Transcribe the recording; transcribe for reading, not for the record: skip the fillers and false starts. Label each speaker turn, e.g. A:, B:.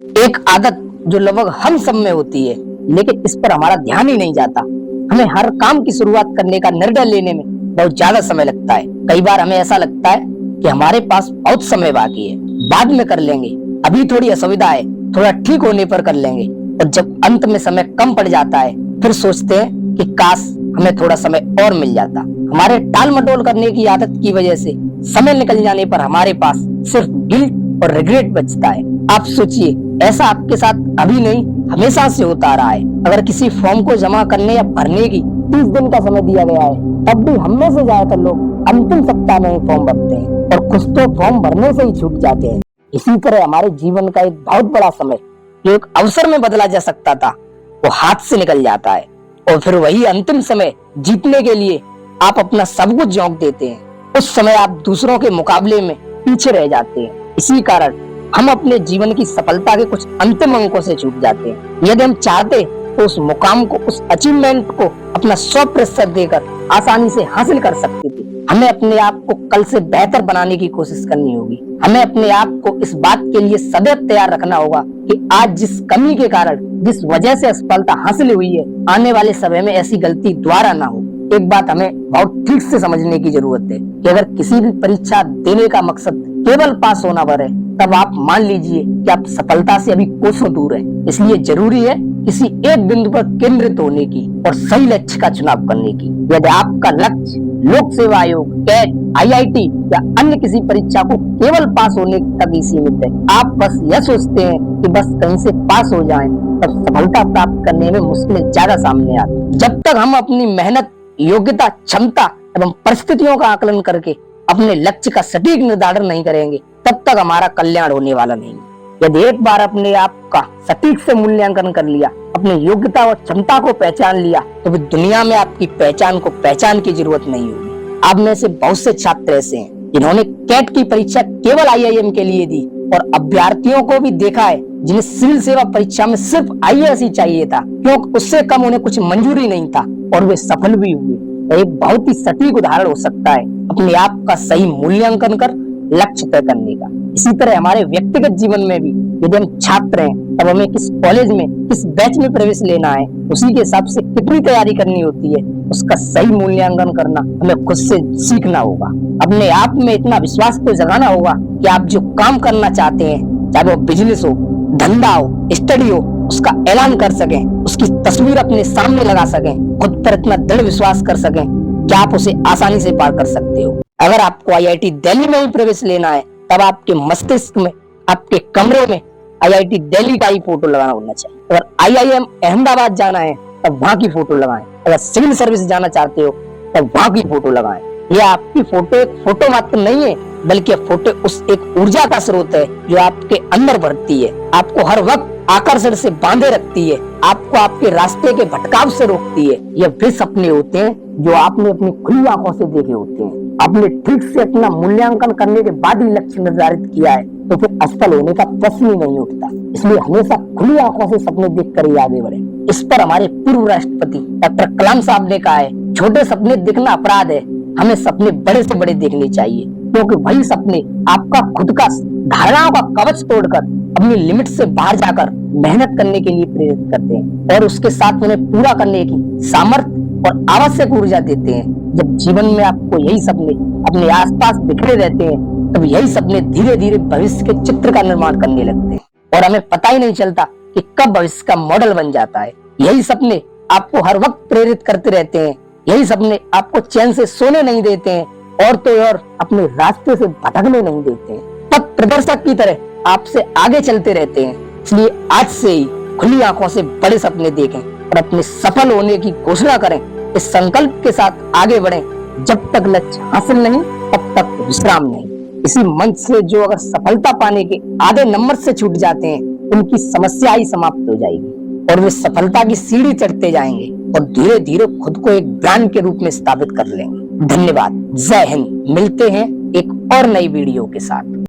A: एक आदत जो लगभग हम सब में होती है, लेकिन इस पर हमारा ध्यान ही नहीं जाता। हमें हर काम की शुरुआत करने का निर्णय लेने में बहुत ज्यादा समय लगता है। कई बार हमें ऐसा लगता है कि हमारे पास बहुत समय बाकी है, बाद में कर लेंगे, अभी थोड़ी असुविधा है, थोड़ा ठीक होने पर कर लेंगे। और जब अंत में समय कम पड़ जाता है, फिर सोचते हैं कि काश हमें थोड़ा समय और मिल जाता। हमारे टाल मटोल करने की आदत की वजह से समय निकल जाने पर हमारे पास सिर्फ गिल्ट और रिग्रेट बचता है। आप सोचिए, ऐसा आपके साथ अभी नहीं, हमेशा से होता आ रहा है। अगर किसी फॉर्म को जमा करने या भरने की 30 दिन का समय दिया गया है, तब भी हम में से ज्यादातर लोग अंतिम सप्ताह में ही फॉर्म भरते हैं और कुछ तो फॉर्म भरने से ही छूट जाते हैं। इसी तरह हमारे जीवन का एक बहुत बड़ा समय जो एक अवसर में बदला जा सकता था, वो हाथ से निकल जाता है। और फिर वही अंतिम समय जीतने के लिए आप अपना सब कुछ झोंक देते हैं। उस समय आप दूसरों के मुकाबले में पीछे रह जाते हैं। इसी कारण हम अपने जीवन की सफलता के कुछ अंतिम अंकों से चूक जाते हैं। यदि हम चाहते तो उस मुकाम को, उस अचीवमेंट को अपना 100% देकर आसानी से हासिल कर सकते थे। हमें अपने आप को कल से बेहतर बनाने की कोशिश करनी होगी। हमें अपने आप को इस बात के लिए सदैव तैयार रखना होगा कि आज जिस कमी के कारण, जिस वजह से असफलता हासिल हुई है, आने वाले समय में ऐसी गलती दोबारा ना हो। एक बात हमें बहुत ठीक से समझने की जरूरत है कि अगर किसी भी परीक्षा देने का मकसद केवल पास होना भर है, तब आप मान लीजिए कि आप सफलता से अभी कोसों दूर है। इसलिए जरूरी है किसी एक बिंदु पर केंद्रित होने की और सही लक्ष्य का चुनाव करने की। यदि आपका लक्ष्य लोक सेवा आयोग, कैट, IIT या अन्य किसी परीक्षा को केवल पास होने तक ही सीमित है, आप बस यह सोचते हैं कि बस कहीं से पास हो जाएं, तब सफलता प्राप्त करने में मुश्किलें ज्यादा सामने आती। जब तक हम अपनी मेहनत, योग्यता, क्षमता एवं परिस्थितियों का आकलन करके अपने लक्ष्य का सटीक निर्धारण नहीं करेंगे, तब तक हमारा कल्याण होने वाला नहीं। यदि एक बार अपने आप का सटीक से मूल्यांकन कर लिया, अपनी योग्यता और क्षमता को पहचान लिया, तो फिर दुनिया में आपकी पहचान को पहचान की जरूरत नहीं होगी। आप में से बहुत से छात्र ऐसे हैं जिन्होंने कैट की परीक्षा केवल IIM के लिए दी, और अभ्यर्थियों को भी देखा है जिन्हें सिविल सेवा परीक्षा में सिर्फ IAS ही चाहिए था, क्योंकि उससे कम उन्हें कुछ मंजूरी नहीं था, और वे सफल भी हुए। एक बहुत ही सटीक उदाहरण हो सकता है अपने आप का सही मूल्यांकन कर लक्ष्य तय करने का। इसी तरह हमारे व्यक्तिगत जीवन में भी यदि हम छात्र हैं, तब हमें किस कॉलेज में, किस बैच में प्रवेश लेना है, उसी के हिसाब से कितनी तैयारी करनी होती है, उसका सही मूल्यांकन करना हमें खुद से सीखना होगा। अपने आप में इतना विश्वास तो जगाना होगा कि आप जो काम करना चाहते हैं, चाहे वो बिजनेस हो, धंधा हो, स्टडी हो, उसका ऐलान कर सकें, उसकी तस्वीर अपने सामने लगा सकें, खुद पर इतना दृढ़ विश्वास कर सकें कि आप उसे आसानी से पार कर सकते हो। अगर आपको IIT दिल्ली में ही प्रवेश लेना है, तब आपके मस्तिष्क में, आपके कमरे में IIT दिल्ली का ही फोटो लगाना होना चाहिए। अगर IIM अहमदाबाद जाना है, तब वहां की फोटो लगाएं। अगर सिविल सर्विस जाना चाहते हो, तब वहां की फोटो लगाएं। यह आपकी फोटो एक फोटो मात्र नहीं है, बल्कि फोटो उस एक ऊर्जा का स्रोत है जो आपके अंदर बढ़ती है, आपको हर वक्त आकर्षण से बांधे रखती है, आपको आपके रास्ते के भटकाव से रोकती है। ये वे सपने होते हैं जो आपने अपनी खुली आंखों से देखे होते हैं। आपने ठीक से अपना मूल्यांकन करने के बाद ही लक्ष्य निर्धारित किया है, तो फिर असफल होने का प्रश्न ही नहीं उठता। इसलिए हमेशा खुली आंखों से सपने देखकर ही आगे बढ़े। इस पर हमारे पूर्व राष्ट्रपति डॉक्टर कलाम साहब ने कहा है, छोटे सपने देखना अपराध है, हमें सपने बड़े से बड़े देखने चाहिए, क्योंकि वही सपने आपका खुद का धारणाओं का कवच तोड़कर अपनी लिमिट से बाहर जाकर मेहनत करने के लिए प्रेरित करते हैं, और उसके साथ उन्हें पूरा करने की सामर्थ्य और आवश्यक ऊर्जा देते हैं। जब जीवन में आपको यही सपने अपने आसपास बिखरे रहते हैं, तब यही सपने धीरे धीरे भविष्य के चित्र का निर्माण करने लगते हैं, और हमें पता ही नहीं चलता कि कब भविष्य का मॉडल बन जाता है। यही सपने आपको हर वक्त प्रेरित करते रहते हैं, यही सपने आपको चैन से सोने नहीं देते हैं, और तो और अपने रास्ते से भटकने नहीं देते हैं, पथ प्रदर्शक की तरह आपसे आगे चलते रहते हैं। इसलिए आज से ही खुली आंखों से बड़े सपने देखें और अपने सफल होने की घोषणा करें। इस संकल्प के साथ आगे बढ़ें, जब तक लक्ष्य हासिल नहीं, तब तक विश्राम नहीं। इसी मंच से जो अगर सफलता पाने के आधे नंबर से छूट जाते हैं, उनकी समस्या ही समाप्त हो जाएगी और वे सफलता की सीढ़ी चढ़ते जाएंगे और धीरे धीरे खुद को एक ब्रांड के रूप में स्थापित कर लेंगे। धन्यवाद। जय हिंद। मिलते हैं एक और नई वीडियो के साथ।